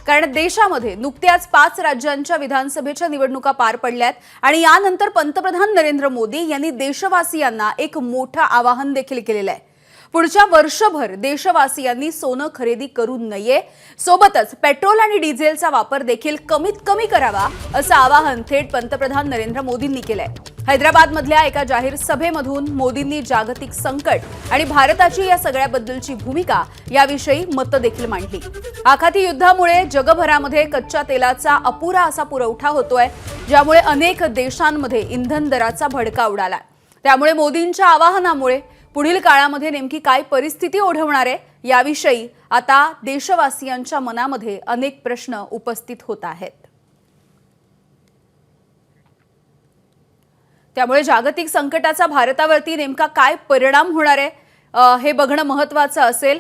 कारण देशामध्ये नुकत्याच 5 राज्यांच्या विधानसभेच्या निवडणुका पार पडल्यात आणि यानंतर पंतप्रधान नरेंद्र मोदी यांनी देशवासियांना एक मोठं आवाहन देखील केलेलं आहे। पुढच्या वर्षभर देशवासियांनी सोनं खरेदी करू नये, सोबतच पेट्रोल आणि डिझेलचा वापर देखील कमीत कमी करावा असं आवाहन थेट पंतप्रधान नरेंद्र मोदींनी केलंय। हैदराबादमधल्या एका जाहीर सभेमधून मोदींनी जागतिक संकट आणि भारताची या सगळ्याबद्दलची भूमिका याविषयी मतं देखील मांडली। आखाती युद्धामुळे जगभरामध्ये कच्च्या तेलाचा अपुरा असा पुरवठा होतोय, ज्यामुळे अनेक देशांमध्ये इंधन दराचा भडका उडाला। त्यामुळे मोदींच्या आवाहनामुळे पुढील काळामध्ये नेमकी काय परिस्थिती ओढवणार आहे याविषयी आता देशवासियांच्या मनामध्ये अनेक प्रश्न उपस्थित होत आहेत। त्यामुळे जागतिक संकटाचा भारतावरती नेमका काय परिणाम होणार आहे हे बघणं महत्त्वाचं असेल।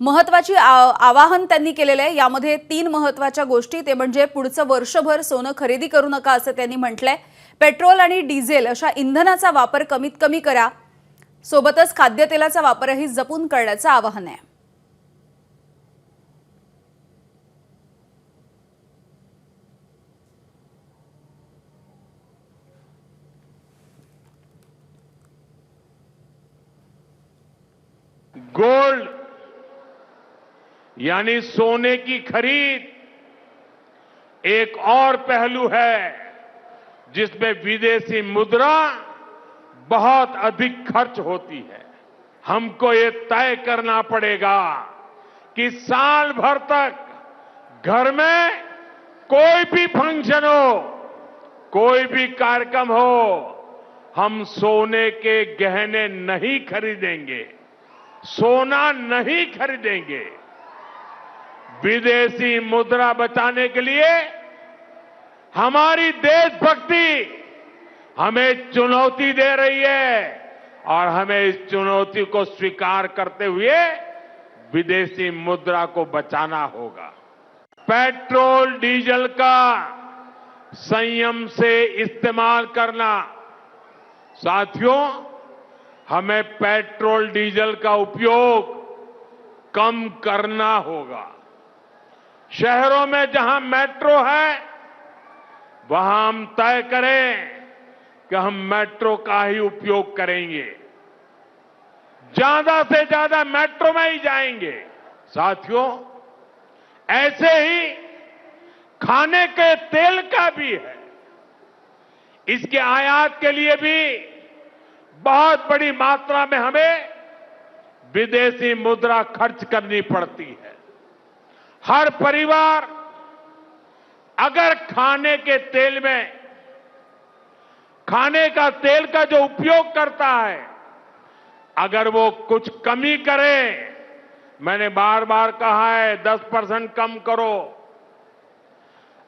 महत्त्वाची आवाहन त्यांनी केलेलं आहे। यामध्ये 3 महत्त्वाच्या गोष्टी, ते म्हणजे पुढचं वर्षभर सोनं खरेदी करू नका असं त्यांनी म्हटलंय। पेट्रोल आणि डिझेल अशा इंधनाचा वापर कमीत कमी करा, सोबतच खाद्यतेलाचा वापरही जपून करण्याचं आवाहन आहे। गोल्ड यानी सोने की खरीद एक और पहलू है जिसमें विदेशी मुद्रा बहुत अधिक खर्च होती है। हमको ये तय करना पड़ेगा कि साल भर तक घर में कोई भी फंक्शन हो, कोई भी कार्यक्रम हो, हम सोने के गहने नहीं खरीदेंगे, सोना नहीं खरीदेंगे। विदेशी मुद्रा बचाने के लिए हमारी देशभक्ति हमें चुनौती दे रही है और हमें इस चुनौती को स्वीकार करते हुए विदेशी मुद्रा को बचाना होगा। पेट्रोल डीजल का संयम से इस्तेमाल करना। साथियों, हमें पेट्रोल डीजल का उपयोग कम करना होगा। शहरों में जहां मेट्रो है वहां हम तय करें कि हम मेट्रो का ही उपयोग करेंगे, ज्यादा से ज्यादा मेट्रो में ही जाएंगे। साथियों, ऐसे ही खाने के तेल का भी है। इसके आयात के लिए भी बहुत बड़ी मात्रा में हमें विदेशी मुद्रा खर्च करनी पड़ती है। हर परिवार अगर खाने के तेल में खाने का तेल का जो उपयोग करता है, अगर वो कुछ कमी करे, मैंने बार बार कहा है 10% कम करो।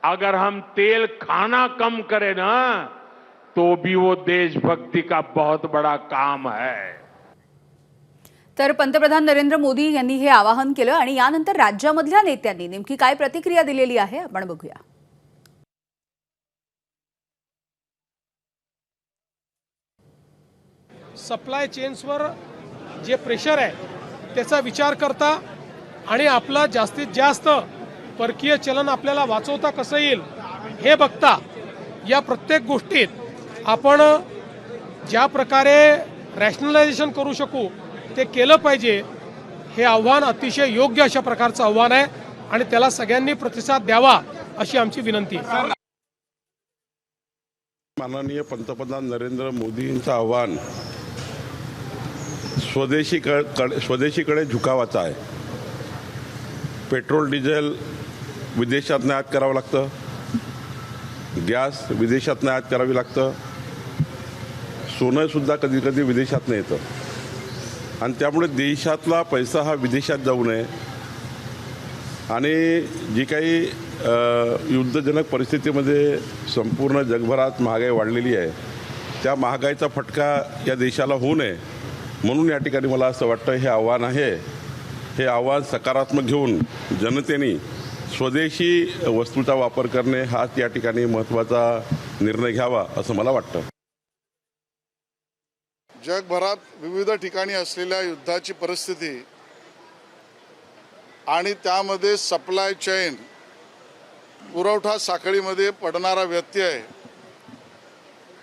अगर हम तेल खाना कम करें ना, तो भी वो देशभक्ति का बहुत बड़ा काम है। तर पंतप्रधान नरेंद्र मोदी यांनी हे आवाहन केलं आणि यानंतर राज्यामधल्या नेत्यांनी नेमकी काय प्रतिक्रिया दिलेली आहे आपण बघूया। सप्लाय चेन्सवर जे प्रेशर आहे त्याचा विचार करता आणि आपला जास्तीत जास्त परकीय चलन आपल्याला वाचवता कसं येईल हे बघता या प्रत्येक गोष्टीत आपण ज्या प्रकारे रॅशनलायझेशन करू शकू ते केलं पाहिजे। हे आव्हान अतिशय योग्य अशा प्रकारचं आव्हान आहे आणि त्याला सगळ्यांनी प्रतिसाद द्यावा अशी आमची विनंती आहे। माननीय पंतप्रधान नरेंद्र मोदींचं आव्हान स्वदेशीकडे झुकावाचं आहे। पेट्रोल डिझेल विदेशात आयात करावं लागतं, गॅस विदेशात आयात करावी लागतं, सोनं सुद्धा कधी कधी विदेशात येतं आणि त्यामुळे देशातला पैसा हा विदेशात जाऊ नये आणि जी काही युद्धजनक परिस्थितीमध्ये संपूर्ण जगभरात महागाई वाढलेली आहे, त्या महागाईचा फटका या देशाला होऊ नये म्हणून या ठिकाणी मला असं वाटतं हे आव्हान आहे। हे आव्हान सकारात्मक घेऊन जनतेने स्वदेशी वस्तूचा वापर करणे हाच या ठिकाणी महत्त्वाचा निर्णय घ्यावा असं मला वाटतं। जगभरात विविध ठिकाणी असलेल्या युद्धाची परिस्थिती आणि त्यामध्ये सप्लाय चेन पुरवठा साखळीमध्ये पडणारा व्यत्यय,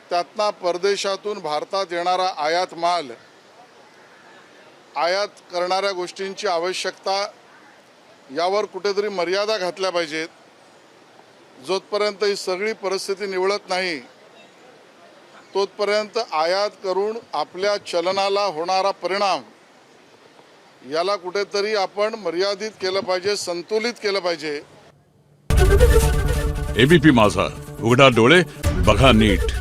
त्यातनं परदेशातून भारतात येणारा आयात माल, आयात करणाऱ्या गोष्टींची आवश्यकता, यावर कुठेतरी मर्यादा घातल्या पाहिजेत. जोपर्यंत ही सगळी परिस्थिती निवळत नाही तोपर्यंत आयात करून आपल्या चलनाला होणारा परिणाम याला कुठेतरी आपण मर्यादित केलं पाहिजे, संतुलित केलं पाहिजे. एबीपी माझा, उघडा डोळे बघा नीट.